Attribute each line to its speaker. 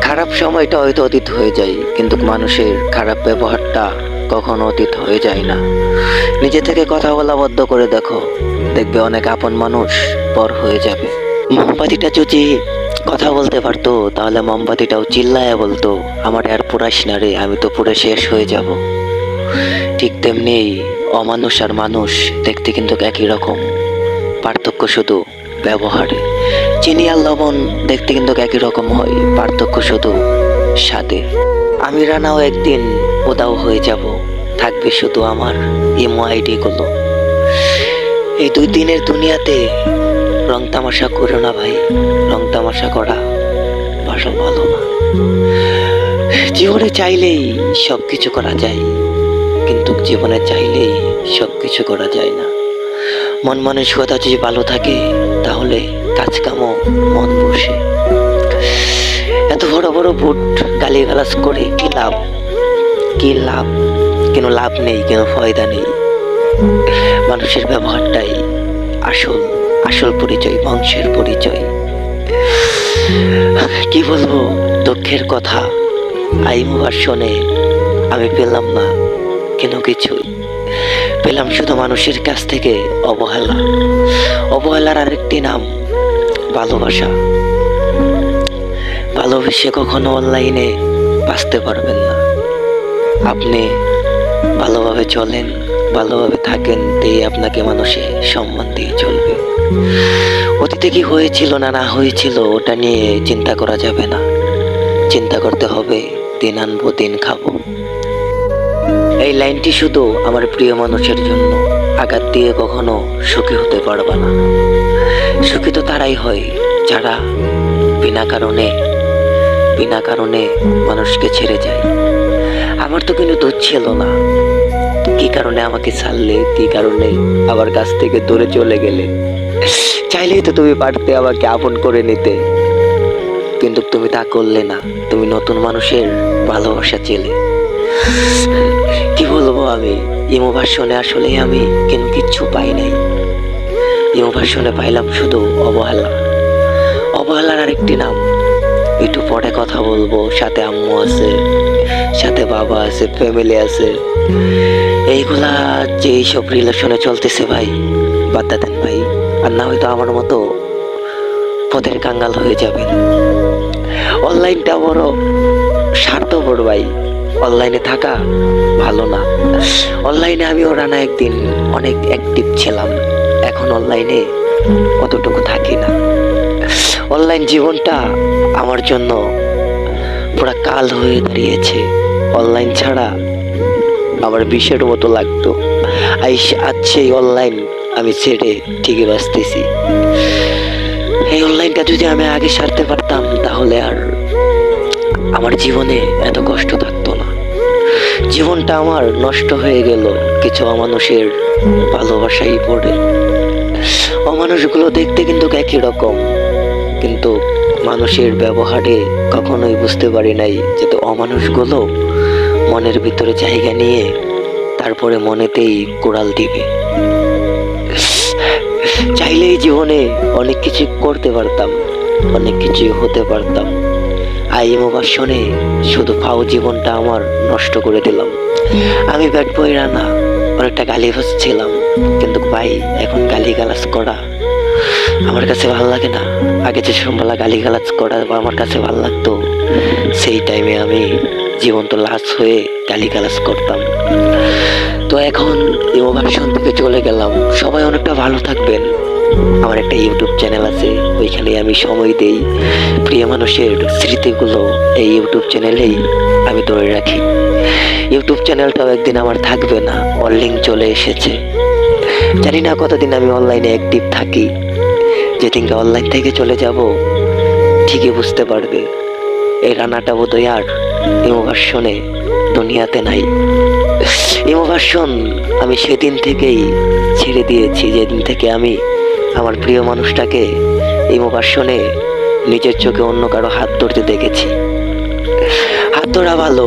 Speaker 1: খারাপ সময়টা হয়তো অতীত হয়ে যায়, কিন্তু মানুষের খারাপ ব্যবহারটা কখনো অতীত হয়ে যায় না। নিজে থেকে কথা বলা বন্ধ করে দেখো, দেখবে অনেক আপন মানুষ পর হয়ে যাবে। মোমবাতিটা যদি কথা বলতে পারতো, তাহলে মোমবাতিটাও চিল্লায়া বলতো, আমার আর পুরাস না রে, আমি তো পুরো শেষ হয়ে যাব। ঠিক তেমনি অমানুষ আর মানুষ দেখতে কিন্তু একই রকম, পার্থক্য শুধু ব্যবহারে। চিনি আর লবণ দেখতে কিন্তু একই রকম হয়, পার্থক্য শুধু স্বাদে। আমি রানাও একদিন উদাও হয়ে যাব, থাকবে শুধু আমার ইমো আইডি গুলো। এই 2 দিনের দুনিয়াতে রং তামাশা করো না ভাই, রং তামাশা করা ভালো না। জীবনে চাইলেই সবকিছু করা যায়, কিন্তু জীবনে চাইলেই সবকিছু করা যায় না। মন মানসিকতা যদি ভালো থাকে, তাহলে কাজ কামও মন বসে। এত বড় বড় বুট গালিগালাজ করে কি লাভ? কি লাভ? কেন লাভ নেই, কেন ফয়দা নেই? মানুষের ব্যবহারটাই আসল পরিচয়, বংশের পরিচয়। কি বলবো দুঃখের কথা, আইমু ভার্সনে আমি পেলাম না কেন কিছুই, পেলাম শুধু মানুষের কাছ থেকে অবহেলা। অবহেলার আরেকটি নাম ভালোবাসা। ভালোবেসে কখনো অনলাইনে বাঁচতে পারবেন না। আপনি ভালোভাবে চলেন, ভালোভাবে থাকেন, দিয়ে আপনাকে মানুষে সম্মান দিয়ে চলবে। অতীতে কি হয়েছিল না হয়েছিল ওটা নিয়ে চিন্তা করা যাবে না, চিন্তা করতে হবে দিন আনবো দিন খাবো। এই লাইনটি শুধু আমার প্রিয় মানুষের জন্য। আঘাত দিয়ে কখনো সুখী হতে পারবা না। সুখী তো তারাই হয় যারা বিনা কারণে মানুষকে ছেড়ে যায়। আমার তো কিন্তু দোষ ছিল না, কি কারণে আমাকে ছাড়লে, কি কারণে আমার কাছ থেকে দূরে চলে গেলে। চাইলেই তো তুমি পারতে আমাকে আপন করে নিতে, কিন্তু তুমি তা করলে না। তুমি নতুন মানুষের ভালোবাসা চেলে। কি বলবো আমি, ইমো ভার্সনে আসলে আমি কেন কিচ্ছু পাই নাই। ইমো ভার্সনে পাইলাম শুধু অবহেলা। অবহেলার আরেকটি নাম। একটু পরে কথা বলবো, সাথে আম্মু আছে, সাথে বাবা আছে, ফ্যামিলি আছে। এইগুলা যে এইসব রিলেশনে চলতেছে ভাই, বাদ দেন ভাই। আর না হয়তো আমার মতো পথের কাঙ্গাল হয়ে যাবেন। অনলাইনটা বড় স্বার্থপর ভাই, অনলাইনে থাকা ভালো না। অনলাইনে আমিও রানা একদিন অনেক অ্যাক্টিভ ছিলাম, এখন অনলাইনে অতটুকু থাকি না। অনলাইন জীবনটা আমার জন্য পুরা কাল হয়ে দাঁড়িয়েছে। অনলাইন ছাড়া আমার বিষের মতো লাগতো। আজ সেই অনলাইন আমি ছেড়ে ঠিকই বাঁচতেছি। এই অনলাইনটা যদি আমি আগে সারতে পারতাম, তাহলে আর আমার জীবনে এত কষ্ট থাকতো না। জীবনটা আমার নষ্ট হয়ে গেল কিছু অমানুষের ভালোবাসাই পড়ে। অমানুষগুলো দেখতে কিন্তু একই রকম, কিন্তু মানুষের ব্যবহারে কখনোই বুঝতে পারি নাই যে তো অমানুষগুলো মনের ভিতরে জায়গা নিয়ে তারপরে মনেতেই কোড়াল দিবে। চাইলেই জীবনে অনেক কিছু করতে পারতাম, অনেক কিছু হতে পারতাম। আইমো ভার্সনে শুধু ফাও জীবনটা আমার নষ্ট করে দিলাম। আমি ব্যাড বয় রানা অনেকটা গালিগালাজ ছিলাম, কিন্তু ভাই এখন গালিগালাজ করা আমার কাছে ভালো লাগে না। আগে যে সম্ভালা গালিগালাজ করা আমার কাছে ভালো লাগতো, সেই টাইমে আমি জীবন্ত লাশ হয়ে গালিগালাজ করতাম। তো এখন ইমো ভার্সন থেকে চলে গেলাম। সবাই অনেকটা ভালো থাকবেন। আমার একটা ইউটিউব চ্যানেল আছে, ওইখানে আমি সময় দেই। প্রিয় মানুষের স্মৃতিগুলো এই ইউটিউব চ্যানেলেই আমি ধরে রাখি। ইউটিউব চ্যানেলটাও একদিন আমার থাকবে না, ওর লিঙ্ক চলে এসেছে। জানি না কতদিন আমি অনলাইনে অ্যাক্টিভ থাকি। যেদিনকে অনলাইন থেকে চলে যাব, ঠিকই বুঝতে পারবে এই রানাটা বোধহয় আর ইমো ভার্সনে দুনিয়াতে নাই। ইমো ভার্সন আমি সেদিন থেকেই ছেড়ে দিয়েছি, যেদিন থেকে আমি আমার প্রিয় মানুষটাকে ইমো ভার্সনে নিজের চোখে অন্য কারো হাত ধরতে দেখেছি। হাত ধরা ভালো,